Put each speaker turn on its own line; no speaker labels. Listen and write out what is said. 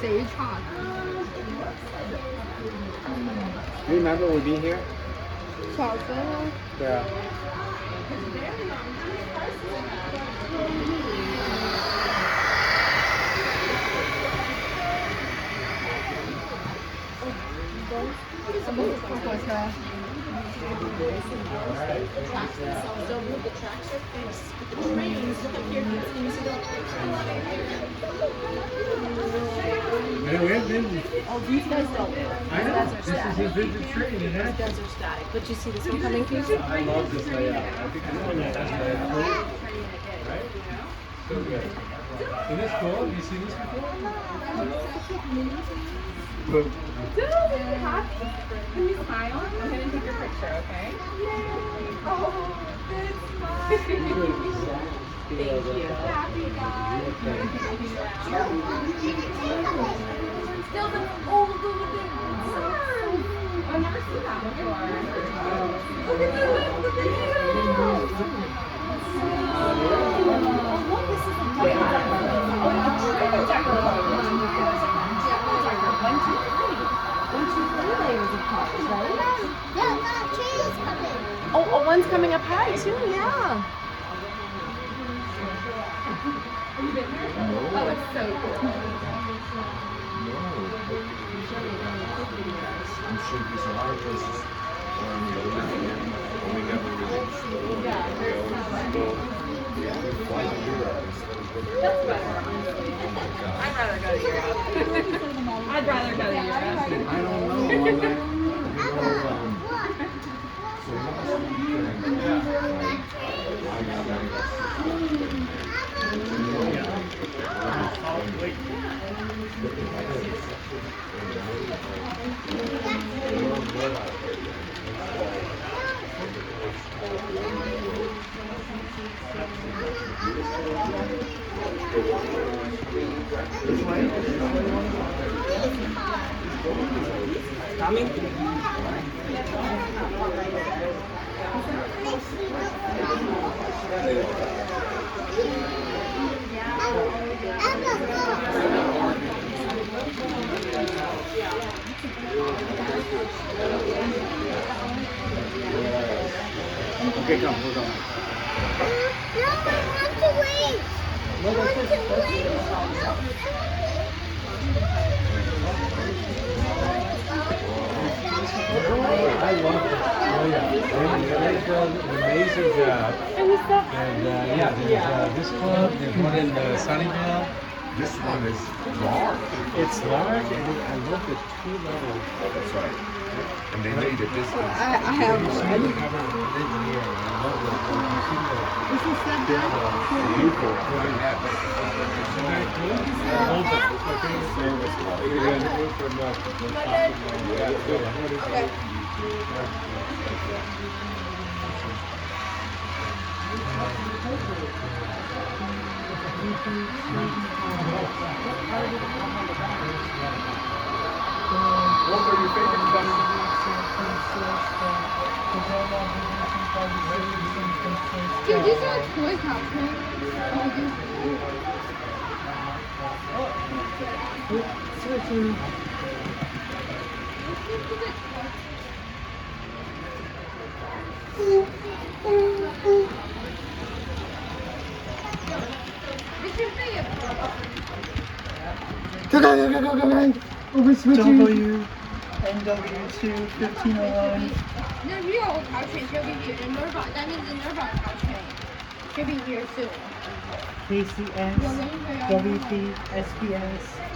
谁唱的？
You remember we been here?
小时候。
对啊。
什么火车？
So the tracks are fixed. The trains, look up here, you can see the
Yeah, we have been.
Oh, these guys don't.
I know. This is a vintage train,
These
isn't it?
guys are static. But you see this one coming through?
I love this layout. I think it's one that has layout. Right? So good. Isn't this cool? Have you seen this before? But,
Dude, are you happy? Can you smile? I'm gonna take your picture, okay? Oh, good smile. Thank you. Happy guys. Still the old little bit. I've never seen that before. Look at the look, this is a train decker. One, two, three. 1, 2, 3 layers of cars, right?
Yeah, that train is coming.
Oh, one's coming up high too, yeah.
Have you been here? Oh, it's so cool.
I'm sure there's a lot of places where we go and we never really explore. Why to Europe instead of looking
That's better. I'd rather go to Europe. I'd rather go to Europe.
I don't know. I'm like, so last
Tommy? Okay, come, hold on.
No, I want to wait. I want to
I love this. Oh yeah, they've done an amazing job. And yeah, there's this club, there's one in Sunnyvale.
This one is large.
It's large, and I love the two-level.
That's right. And they made it this one.
I have
You see the cover of the engineer, and I love it. You see the
This is so
Newport.
Isn't that cool? I love it. It's my favorite service. You're gonna go from the top of the yeah, good.
What are your favorite
Dude, these are toy cars,
W NW2 1501.
No, you are old car train. She'll be here. The Norfolk. That means the Norfolk car train. She'll be here soon.
KCS, WP, SPS.